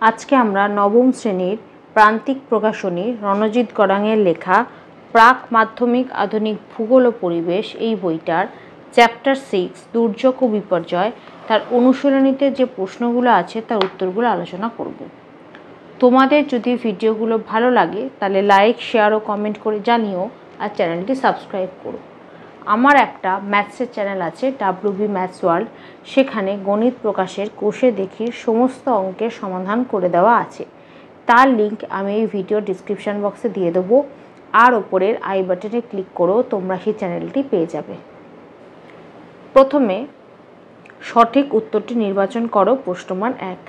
আজকে আমরা নবম শ্রেণীর প্রান্তিক প্রকাশনী রণজিৎ গড়াঙের লেখা প্রাক মাধ্যমিক আধুনিক ভূগোল ও পরিবেশ এই বইটার চ্যাপ্টার 6 দুর্যোগ ও বিপর্যয় তার অনুশীলনীতে যে প্রশ্নগুলো আছে তার উত্তরগুলো আলোচনা করব। তোমাদের যদি ভিডিওগুলো ভালো লাগে তাহলে লাইক, শেয়ার ও কমেন্ট করে জানিও, আর চ্যানেলটি সাবস্ক্রাইব করো। আমার একটা ম্যাথসের চ্যানেল আছে WB ম্যাথস ওয়ার্ল্ড, সেখানে গণিত প্রকাশের কোষে দেখির সমস্ত অঙ্কের সমাধান করে দেওয়া আছে। তার লিঙ্ক আমি এই ভিডিও ডিসক্রিপশান বক্সে দিয়ে দেবো, আর ওপরের আই বাটনে ক্লিক করেও তোমরা সেই চ্যানেলটি পেয়ে যাবে। প্রথমে সঠিক উত্তরটি নির্বাচন করো। প্রশ্নমান 1।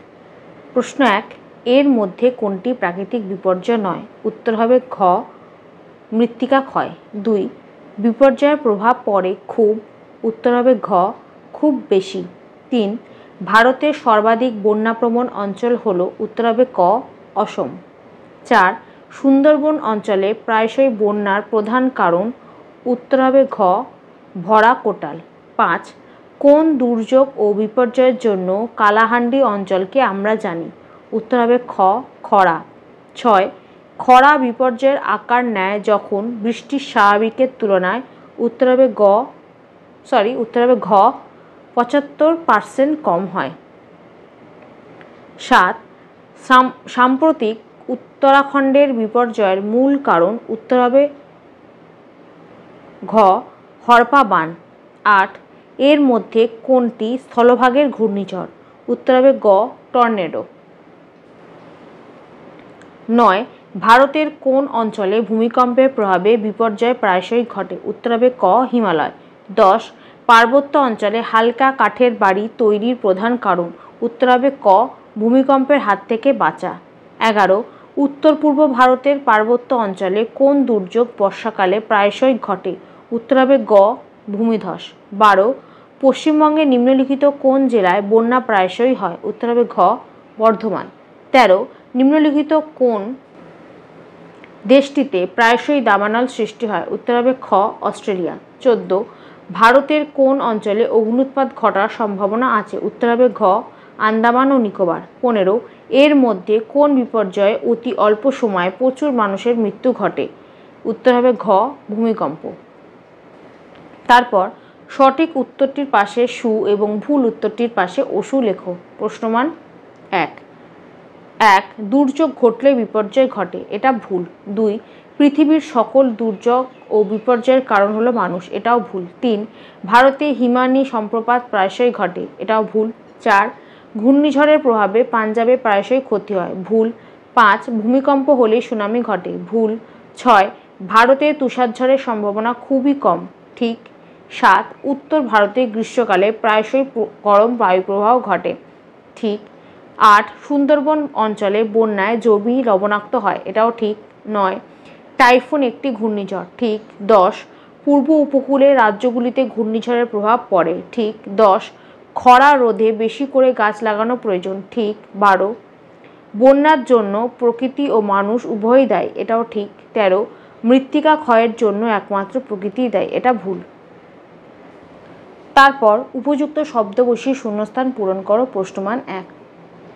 প্রশ্ন 1, এর মধ্যে কোনটি প্রাকৃতিক বিপর্যয় নয়? উত্তর হবে ঘ, মৃত্তিকা ক্ষয়। 2, বিপর্যয়ের প্রভাব পড়ে খুব। উত্তর হবে ঘ, খুব বেশি। 3, ভারতের সর্বাধিক বন্যাপ্রবণ অঞ্চল হলো? উত্তর হবে ক, অসম। 4, সুন্দরবন অঞ্চলে প্রায়শই বন্যার প্রধান কারণ? উত্তর হবে ঘ, ভরা কোটাল। 5, কোন দুর্যোগ ও বিপর্যয়ের জন্য কালাহান্ডি অঞ্চলকে আমরা জানি? উত্তর হবে খ, খরা। 6, খরা বিপর্যয়ের আকার নেয় যখন বৃষ্টির স্বাভাবিকের তুলনায়? উত্তর হবে ঘ 75% কম হয়। 7, সাম্প্রতিক উত্তরাখণ্ডের বিপর্যয়ের মূল কারণ? উত্তর হবে ঘ, হরপা বান। 8, এর মধ্যে কোনটি স্থলভাগের ঘূর্ণিঝড়? উত্তর হবে গ, টর্নেডো। 9, ভারতের কোন অঞ্চলে ভূমিকম্পের প্রভাবে বিপর্যয় প্রায়শই ঘটে? উত্তর হবে ক, হিমালয়। 10, পার্বত্য অঞ্চলে হালকা কাঠের বাড়ি তৈরির প্রধান কারণ? উত্তর হবে ক, ভূমিকম্পের হাত থেকে বাঁচা। 11, উত্তর পূর্ব ভারতের পার্বত্য অঞ্চলে কোন দুর্যোগ বর্ষাকালে প্রায়শই ঘটে? উত্তর হবে গ, ভূমিধস। 12, পশ্চিমবঙ্গের নিম্নলিখিত কোন জেলায় বন্যা প্রায়শই হয়? উত্তর হবে ঘ, বর্ধমান। 13, নিম্নলিখিত কোন দেশটিতে প্রায়শই দাবানল সৃষ্টি হয়? উত্তর হবে খ, অস্ট্রেলিয়া। 14, ভারতের কোন অঞ্চলে অগ্ন্যুৎপাত ঘটার সম্ভাবনা আছে? উত্তর হবে ঘ, আন্দামান ও নিকোবর। 15, এর মধ্যে কোন বিপর্যয়ে অতি অল্প সময়ে প্রচুর মানুষের মৃত্যু ঘটে? উত্তর হবে ঘ, ভূমিকম্প। তারপর সঠিক উত্তরটির পাশে সু এবং ভুল উত্তরটির পাশে অসু লেখো। প্রশ্নমান 1, দুর্যোগ ঘটলে বিপর্যয় ঘটে, এটা ভুল। 2, পৃথিবীর সকল দুর্যোগ ও বিপর্যয়ের কারণ হলো মানুষ, এটাও ভুল। 3, ভারতে হিমানি সম্প্রপাত প্রায়শই ঘটে, এটাও ভুল। 4, ঘূর্ণিঝড়ের প্রভাবে পাঞ্জাবে প্রায়শই ক্ষতি হয়, ভুল। 5, ভূমিকম্প হলেই সুনামি ঘটে, ভুল। 6, ভারতে তুষারঝড়ের সম্ভাবনা খুবই কম, ঠিক। 7, উত্তর ভারতে গ্রীষ্মকালে প্রায়শই গরম বায়ুপ্রবাহ ঘটে, ঠিক। 8, সুন্দরবন অঞ্চলে বন্যায় জমি লবণাক্ত হয়, এটাও ঠিক। 9, টাইফুন একটি ঘূর্ণিঝড়, ঠিক। 10, পূর্ব উপকূলের রাজ্যগুলিতে ঘূর্ণিঝড়ের প্রভাব পড়ে, ঠিক। 10, খরা রোধে বেশি করে গাছ লাগানো প্রয়োজন, ঠিক। 12, বন্যার জন্য প্রকৃতি ও মানুষ উভয়ই দায়ী, এটাও ঠিক। 13, মৃত্তিকা ক্ষয়ের জন্য একমাত্র প্রকৃতিই দায়ী, এটা ভুল। তারপর উপযুক্ত শব্দ বসিয়ে শূন্যস্থান পূরণ করো। প্রশ্নমান 1।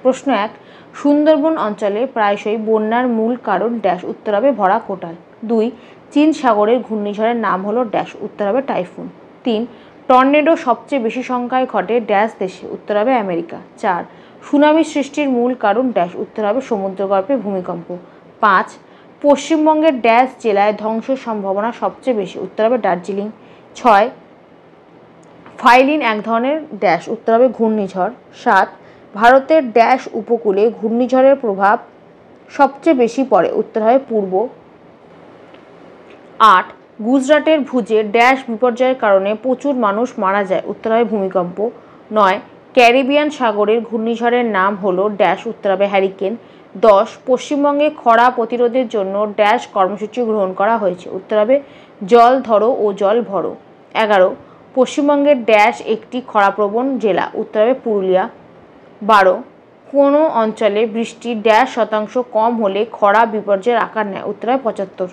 প্রশ্ন 1, সুন্দরবন অঞ্চলে প্রায়শই বন্যার মূল কারণ ড্যাশ? উত্তর হবে ভরা কোটাল। 2, চীন সাগরের ঘূর্ণিঝড়ের নাম হলো ড্যাশ? উত্তর হবে টাইফুন। 3, টর্নেডো সবচেয়ে বেশি সংখ্যায় ঘটে ড্যাশ দেশে? উত্তর হবে আমেরিকা। 4, সুনামি সৃষ্টির মূল কারণ ড্যাশ? উত্তর হবে সমুদ্রগর্ভে ভূমিকম্প। 5, পশ্চিমবঙ্গের ড্যাশ জেলায় ধ্বংসের সম্ভাবনা সবচেয়ে বেশি? উত্তর হবে দার্জিলিং। 6, ফাইলিন এক ধরনের ড্যাশ? উত্তর হবে ঘূর্ণিঝড়। 7, ভারতের ড্যাশ উপকূলে ঘূর্ণিঝড়ের প্রভাব সবচেয়ে বেশি পড়ে? উত্তর হবে পূর্ব। 8, গুজরাটের ভুজে ড্যাশ বিপর্যয়ের কারণে প্রচুর মানুষ মারা যায়? উত্তর হবে ভূমিকম্প। 9, ক্যারিবিয়ান সাগরের ঘূর্ণিঝড়ের নাম হলো ড্যাশ? উত্তর হবে হ্যারিকেন। 10, পশ্চিমবঙ্গে খরা প্রতিরোধের জন্য ড্যাশ কর্মসূচি গ্রহণ করা হয়েছে? উত্তর হবে জল ধরো ও জল ভরো। 11, পশ্চিমবঙ্গের ড্যাশ একটি খরাপ্রবণ জেলা? উত্তর হবে পুরুলিয়া। 12, কোনো অঞ্চলে বৃষ্টি ড্যাশ শতাংশ কম হলে খরা বিপর্যয়ের আকার নেয়? উত্তর হবে 75।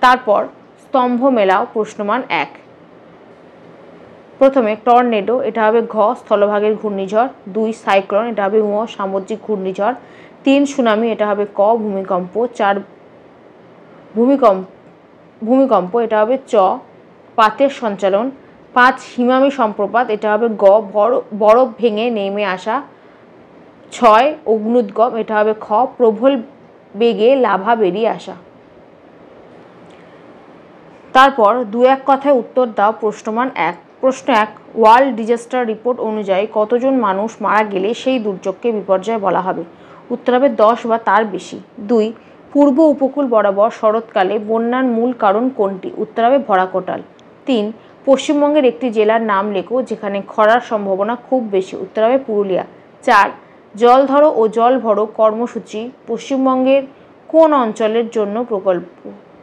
তারপর স্তম্ভ মেলাও। প্রশ্নমান 1, প্রথমে টর্নেডো, এটা হবে ঘ স্থলভাগের ঘূর্ণিঝড়। 2 সাইক্লোন, এটা হবে ঙ সামুদ্রিক ঘূর্ণিঝড়। 3 সুনামি, এটা হবে ক ভূমিকম্প। 4 ভূমিকম্প, এটা হবে চ পাতের সঞ্চালন। 5 হিমামি সম্প্রপাত, এটা হবে গ বরফ ভেঙে নেমে আসা। 6 অগ্নুদ্গম, এটা হবে খ প্রবল বেগে লাভা বেরিয়ে আসা। তারপর 2-1 কথায় উত্তর দাও প্রশ্নমান 1। প্রশ্ন 1, ওয়ার্ল্ড ডিজাস্টার রিপোর্ট অনুযায়ী কতজন মানুষ মারা গেলে সেই দুর্যোগকে বিপর্যয় বলা হবে? উত্তর হবে 10 বা তার বেশি। 2, পূর্ব উপকূল বরাবর শরৎকালে বন্যার মূল কারণ কোনটি? উত্তর হবে ভরা কোটাল। 3, পশ্চিমবঙ্গের একটি জেলার নাম লেখো যেখানে খরার সম্ভাবনা খুব বেশি। উত্তর হবে পুরুলিয়া। 4, জল ধরো ও জল ভরো কর্মসূচি পশ্চিমবঙ্গের কোন অঞ্চলের জন্য প্রকল্প?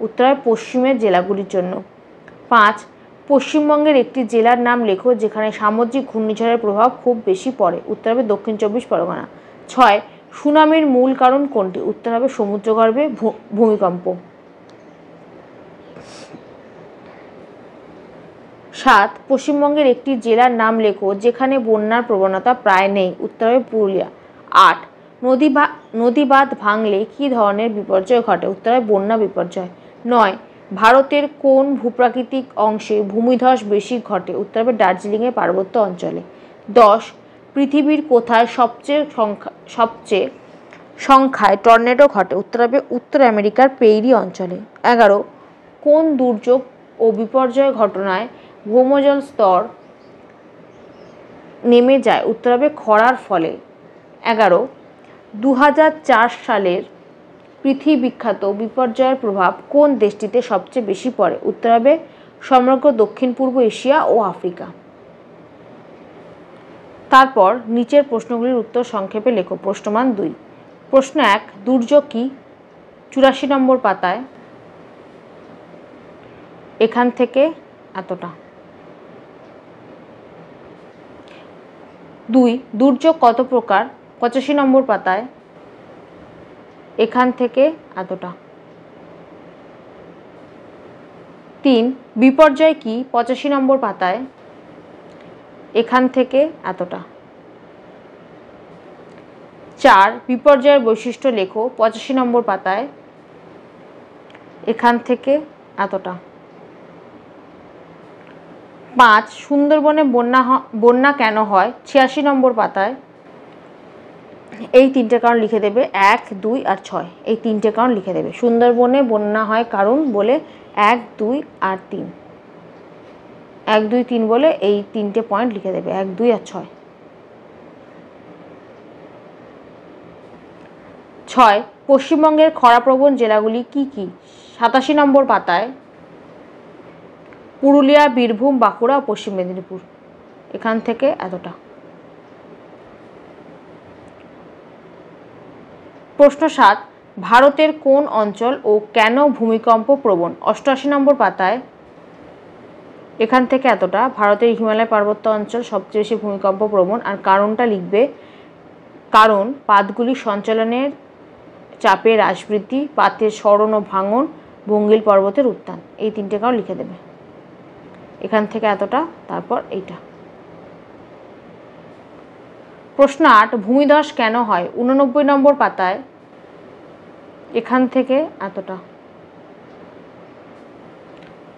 উত্তর হবে পশ্চিমের জেলাগুলির জন্য। 5, পশ্চিমবঙ্গের একটি জেলার নাম লেখো যেখানে সামুদ্রিক ঘূর্ণিঝড়ের প্রভাব খুব বেশি পড়ে। উত্তর হবে দক্ষিণ 24 পরগনা। 6, সুনামির মূল কারণ কোনটি? উত্তর হবে সমুদ্রগর্ভে ভূমিকম্প। 7, পশ্চিমবঙ্গের একটি জেলার নাম লেখো যেখানে বন্যার প্রবণতা প্রায় নেই। উত্তর হবে পুরুলিয়া। 8, নদী বাঁধ ভাঙলে কী ধরনের বিপর্যয় ঘটে? উত্তর হবে বন্যা বিপর্যয়। 9, ভারতের কোন ভূপ্রাকৃতিক অংশে ভূমিধস বেশি ঘটে? উত্তর হবে দার্জিলিংয়ের পার্বত্য অঞ্চলে। 10, পৃথিবীর কোথায় সবচেয়ে সংখ্যায় টর্নেডো ঘটে? উত্তর হবে উত্তর আমেরিকার পেইরি অঞ্চলে। 11, কোন দুর্যোগ ও বিপর্যয় ঘটনায় ভৌমজল স্তর নেমে যায়? উত্তর হবে খরার ফলে। 11, 2004 সালের পৃথিবী বিখ্যাত বিপর্যয়ের প্রভাব কোন দেশটিতে সবচেয়ে বেশি পড়ে? উত্তর হবে সমগ্র দক্ষিণ পূর্ব এশিয়া ও আফ্রিকা। তারপর নিচের প্রশ্নগুলির উত্তর সংক্ষেপে লেখো। প্রশ্নমান 2। প্রশ্ন 1, দুর্যোগ কি? 84 নম্বর পাতায়। এখান থেকে এতটা। 2, দুর্যোগ কত প্রকার? 85 নম্বর পাতায়। এখান থেকে এতটা। 3, বিপর্যয় কি? 85 নম্বর পাতায়। এখান থেকে এতটা। 4, বিপর্যয়ের বৈশিষ্ট্য লেখো 85 নম্বর পাতায়। এখান থেকে এতটা। 5, সুন্দরবনে বন্যা কেন হয়? 86 নম্বর পাতায়। এই 3টে কারণ লিখে দেবে, 1, 2 আর 6। এই 3টে কারণ লিখে দেবে। সুন্দরবনে বন্যা হয় কারণ বলে 1, 2 আর 3। 1, 2, 3 বলে এই 3টে পয়েন্ট লিখে দেবে, 1, 2 আর 6। 6, পশ্চিমবঙ্গের খরাপ্রবণ জেলাগুলি কি কি? 87 নম্বর পাতায়। পুরুলিয়া, বীরভূম, বাঁকুড়া ও পশ্চিম মেদিনীপুর। এখান থেকে এতটা। প্রশ্ন 7, ভারতের কোন অঞ্চল ও কেন ভূমিকম্প প্রবণ? 88 নম্বর পাতায়। এখান থেকে এতটা। ভারতের হিমালয় পার্বত্য অঞ্চল সবচেয়ে বেশি ভূমিকম্প প্রবণ। আর কারণটা লিখবে, কারণ পাতগুলি সঞ্চালনের চাপে হ্রাস বৃদ্ধি, পাতের স্মরণ ও ভাঙন, বঙ্গীল পর্বতের উত্থান। এই 3টে কারণ লিখে দেবে। এখান থেকে এতটা, তারপর এইটা। প্রশ্ন 8, ভূমিধস কেন হয়? 89 নম্বর পাতায়। এখান থেকে এতটা।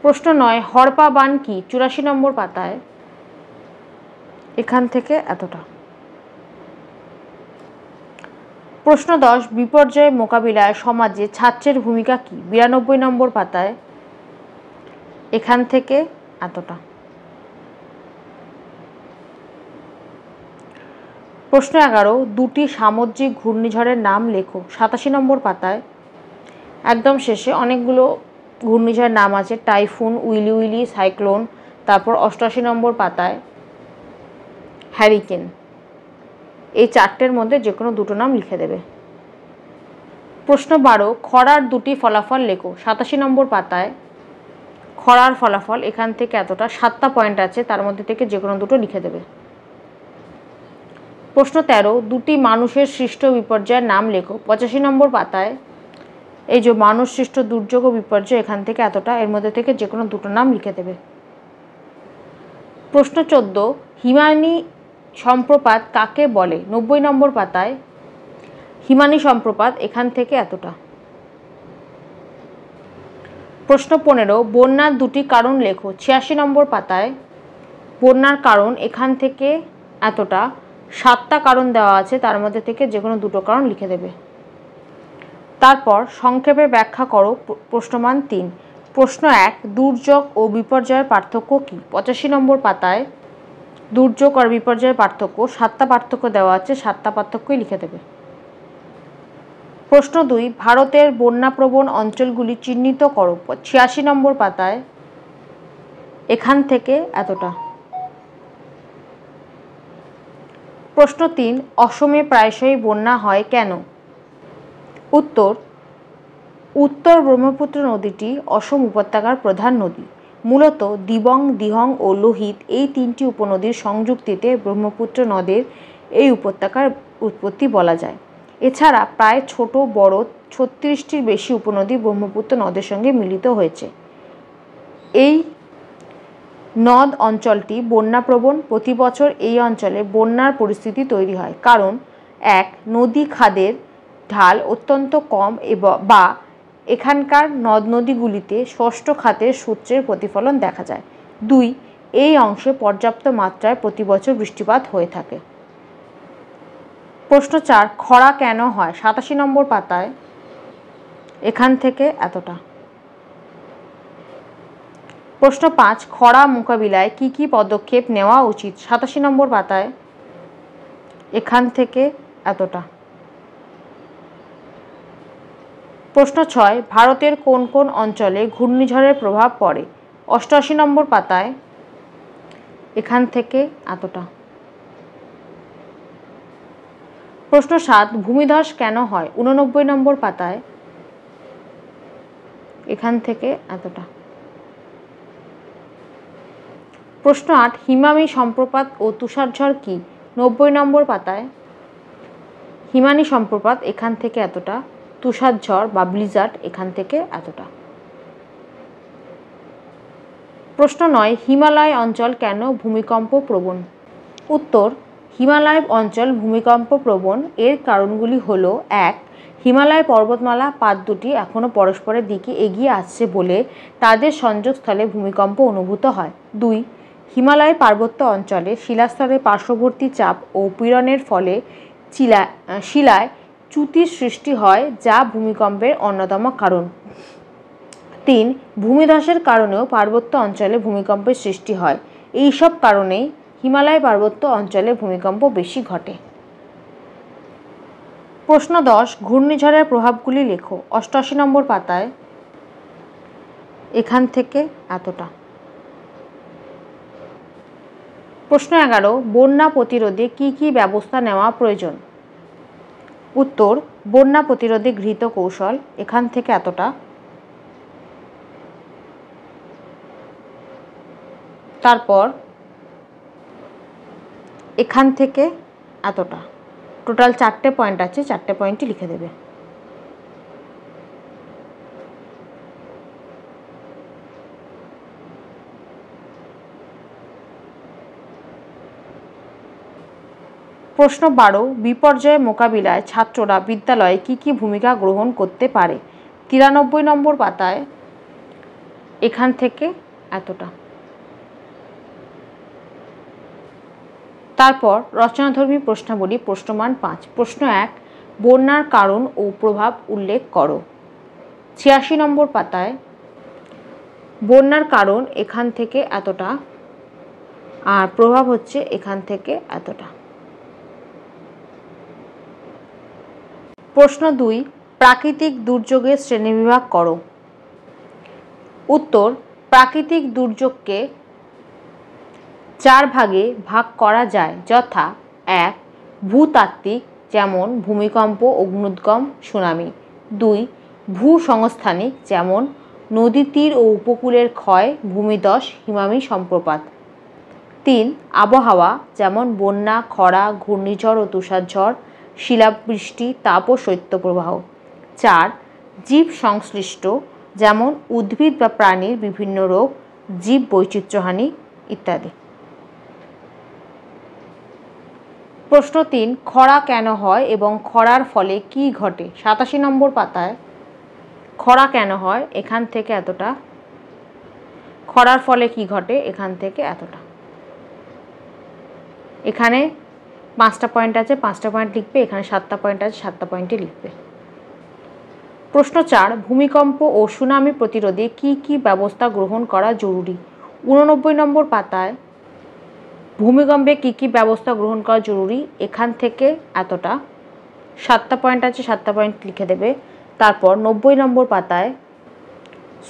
প্রশ্ন 9, হড়পা বান কি? 84 নম্বর পাতায়। এখান থেকে এতটা। প্রশ্ন 10, বিপর্যয় মোকাবিলায় সমাজে ছাত্রের ভূমিকা কি? 92 নম্বর পাতায়। এখান থেকে এতটা। প্রশ্ন 11, দুটি সামুদ্রিক ঘূর্ণিঝড়ের নাম লেখো। 87 নম্বর পাতায়। একদম শেষে অনেকগুলো ঘূর্ণিঝড়ের নাম আছে, টাইফুন, উইলি উইলি, সাইক্লোন। তারপর 88 নম্বর পাতায় হ্যারিকেন। এই 4টের মধ্যে যে কোনো দুটো নাম লিখে দেবে। প্রশ্ন 12, খরার দুটি ফলাফল লেখো। 87 নম্বর পাতায়। খরার ফলাফল এখান থেকে এতটা। 7টা পয়েন্ট আছে, তার মধ্যে থেকে যে কোনো দুটো লিখে দেবে। প্রশ্ন 13, দুটি মানুষের সৃষ্ট বিপর্যয়ের নাম লেখো। 85 নম্বর পাতায়। এই যে মানুষ সৃষ্ট দুর্যোগ ও বিপর্যয়, এখান থেকে এতটা। এর মধ্যে থেকে যে কোনো দুটো নাম লিখে দেবে। প্রশ্ন 14, হিমানী সম্প্রপাত কাকে বলে? 90 নম্বর পাতায় হিমানী সম্প্রপাত এখান থেকে এতটা। প্রশ্ন 15, বন্যার দুটি কারণ লেখো। 86 নম্বর পাতায় বন্যার কারণ এখান থেকে এতটা। 7টা কারণ দেওয়া আছে, তার মধ্যে থেকে যে কোনো দুটো কারণ লিখে দেবে। তারপর সংক্ষেপে ব্যাখ্যা করো প্রশ্নমান 3। প্রশ্ন 1, দুর্যোগ ও বিপর্যয়ের পার্থক্য কী? 85 নম্বর পাতায় দুর্যোগ আর বিপর্যয়ের পার্থক্য 7টা পার্থক্য দেওয়া আছে, 7টা পার্থক্যই লিখে দেবে। প্রশ্ন 2, ভারতের বন্যাপ্রবণ অঞ্চলগুলি চিহ্নিত করো। 86 নম্বর পাতায় এখান থেকে এতটা। প্রশ্ন 3, অসমে প্রায়শই বন্যা হয় কেন? উত্তর, উত্তর ব্রহ্মপুত্র নদীটি অসম উপত্যকার প্রধান নদী। মূলত দিবং, দিহং ও লোহিত এই 3টি উপনদীর সংযুক্তিতে ব্রহ্মপুত্র নদের এই উপত্যকার উৎপত্তি বলা যায়। এছাড়া প্রায় ছোট বড় 36টির বেশি উপনদী ব্রহ্মপুত্র নদের সঙ্গে মিলিত হয়েছে। এই নদ অঞ্চলটি বন্যাপ্রবণ। প্রতি বছর এই অঞ্চলে বন্যার পরিস্থিতি তৈরি হয়, কারণ 1, নদী খাদের ঢাল অত্যন্ত কম বা এখানকার নদ নদীগুলিতে ষষ্ঠ খাতের সূত্রের প্রতিফলন দেখা যায়। 2, এই অংশে পর্যাপ্ত মাত্রায় প্রতি বছর বৃষ্টিপাত হয়ে থাকে। প্রশ্ন 4, খরা কেন হয়? 87 নম্বর পাতায় এখান থেকে এতটা। প্রশ্ন 5, খরা মোকাবিলায় কি কি পদক্ষেপ নেওয়া উচিত? 87 নম্বর পাতায় এখান থেকে এতটা। প্রশ্ন 6, ভারতের কোন কোন অঞ্চলে ঘূর্ণিঝড়ের প্রভাব পড়ে? 88 নম্বর পাতায় এখান থেকে এতটা। প্রশ্ন 7, ভূমিধস কেন হয়? 89 নম্বর পাতায় এখান থেকে এতটা। প্রশ্ন 8, হিমানী সম্প্রপাত ও তুষারঝড় কি? 90 নম্বর পাতায় হিমানী সম্প্রপাত এখান থেকে এতটা, তুষারঝড় বা ব্লিজার্ড এখান থেকে এতটা। প্রশ্ন 9, হিমালয় অঞ্চল কেন ভূমিকম্প প্রবণ? উত্তর, হিমালয় অঞ্চল ভূমিকম্প প্রবণ এর কারণগুলি হলো: 1, হিমালয় পর্বতমালা পাত দুটি এখনও পরস্পরের দিকে এগিয়ে আসছে বলে তাদের সংযোগস্থলে ভূমিকম্প অনুভূত হয়। 2, হিমালয় পার্বত্য অঞ্চলে শিলাস্তরের পার্শ্ববর্তী চাপ ও পীড়নের ফলে শিলায় চ্যুতির সৃষ্টি হয়, যা ভূমিকম্পের অন্যতম কারণ। 3, ভূমিধসের কারণেও পার্বত্য অঞ্চলে ভূমিকম্পের সৃষ্টি হয়। এই সব কারণেই হিমালয় পার্বত্য অঞ্চলে ভূমিকম্প বেশি ঘটে। প্রশ্ন 10, ঘূর্ণিঝড়ের প্রভাবগুলি লেখো। 88 নম্বর পাতায় এখান থেকে এতটা। প্রশ্ন 11, বন্যা প্রতিরোধে কি কি ব্যবস্থা নেওয়া প্রয়োজন? উত্তর, বন্যা প্রতিরোধে গৃহীত কৌশল এখান থেকে এতটা। তারপর এখান থেকে এতটা। টোটাল 4টে পয়েন্ট আছে, 4টে পয়েন্টই লিখে দেবে। প্রশ্ন 12, বিপর্যয় মোকাবিলায় ছাত্ররা বিদ্যালয়ে কি কি ভূমিকা গ্রহণ করতে পারে? 93 নম্বর পাতায় এখান থেকে এতটা। তারপর রচনাধর্মী প্রশ্নাবলী প্রশ্নমান 5। প্রশ্ন 1, বন্যার কারণ ও প্রভাব উল্লেখ করো। 86 নম্বর পাতায় বন্যার কারণ এখান থেকে এতটা আর প্রভাব হচ্ছে এখান থেকে এতটা। প্রশ্ন 2, প্রাকৃতিক দুর্যোগের শ্রেণীবিভাগ করো। উত্তর, প্রাকৃতিক দুর্যোগকে 4 ভাগে ভাগ করা যায়, যথা: 1, ভূতাত্ত্বিক, যেমন ভূমিকম্প, অগ্ন্যুৎগম, সুনামি। 2, ভূসংস্থানিক, যেমন নদী তীর ও উপকূলের ক্ষয়, ভূমিধস, হিমানী সম্প্রপাত। 3, আবহাওয়া, যেমন বন্যা, খরা, ঘূর্ণিঝড় ও তুষারঝড়, শিলাবৃষ্টি, তাপ ও শৈত্যপ্রবাহ। 4, জীব সংশ্লিষ্ট, যেমন উদ্ভিদ বা প্রাণীর বিভিন্ন রোগ, জীব বৈচিত্র্যহানি ইত্যাদি। প্রশ্ন 3, খরা কেন হয় এবং খরার ফলে কি ঘটে? 87 নম্বর পাতায় খরা কেন হয়, এখান থেকে এতটা, খরার ফলে কি ঘটে, এখান থেকে এতটা। এখানে 5টা পয়েন্ট আছে, 5টা পয়েন্ট লিখবে, এখানে 7টা পয়েন্ট আছে, 7টা পয়েন্টই লিখবে। প্রশ্ন 4, ভূমিকম্প ও সুনামি প্রতিরোধে কি কি ব্যবস্থা গ্রহণ করা জরুরি? 89 নম্বর পাতায় ভূমিকম্পে কি কি ব্যবস্থা গ্রহণ করা জরুরি, এখান থেকে এতটা, 7টা পয়েন্ট আছে, 7টা পয়েন্ট লিখে দেবে। তারপর 90 নম্বর পাতায়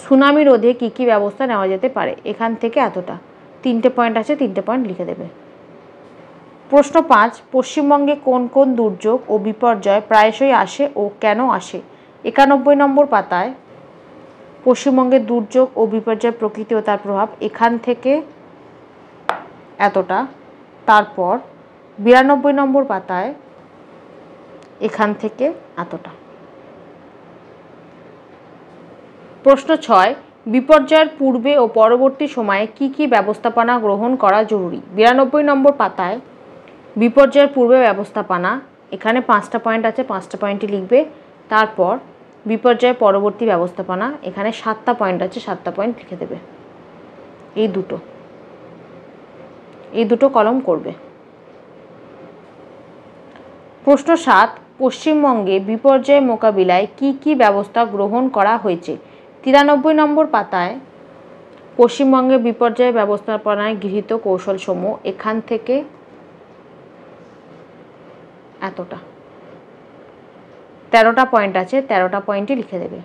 সুনামি রোধে কি কি ব্যবস্থা নেওয়া যেতে পারে, এখান থেকে এতটা, 3টে পয়েন্ট আছে, 3টে পয়েন্ট লিখে দেবে। প্রশ্ন 5, পশ্চিমবঙ্গে কোন কোন দুর্যোগ ও বিপর্যয় প্রায়শই আসে ও কেন আসে? 91 নম্বর পাতায় পশ্চিমবঙ্গের দুর্যোগ ও বিপর্যয় প্রকৃতি ও তার প্রভাব, এখান থেকে এতটা। তারপর 92 নম্বর পাতায় এখান থেকে এতটা। প্রশ্ন 6, বিপর্যয়ের পূর্বে ও পরবর্তী সময়ে কি কি ব্যবস্থাপনা গ্রহণ করা জরুরি? 92 নম্বর পাতায় বিপর্যয়ের পূর্বে ব্যবস্থাপনা, এখানে 5টা পয়েন্ট আছে, 5টা পয়েন্টই লিখবে। তারপর বিপর্যয়ের পরবর্তী ব্যবস্থাপনা, এখানে 7টা পয়েন্ট আছে, 7টা পয়েন্ট লিখে দেবে। এই দুটো কলম করবে। প্রশ্ন 7, পশ্চিমবঙ্গে বিপর্যয় মোকাবিলায় কি কি ব্যবস্থা গ্রহণ করা হয়েছে? 93 নম্বর পাতায় পশ্চিমবঙ্গে বিপর্যয় ব্যবস্থাপনায় গৃহীত কৌশলসমূহ, এখান থেকে এতটা, 13টা পয়েন্ট আছে, 13টা পয়েন্টই লিখে দেবে।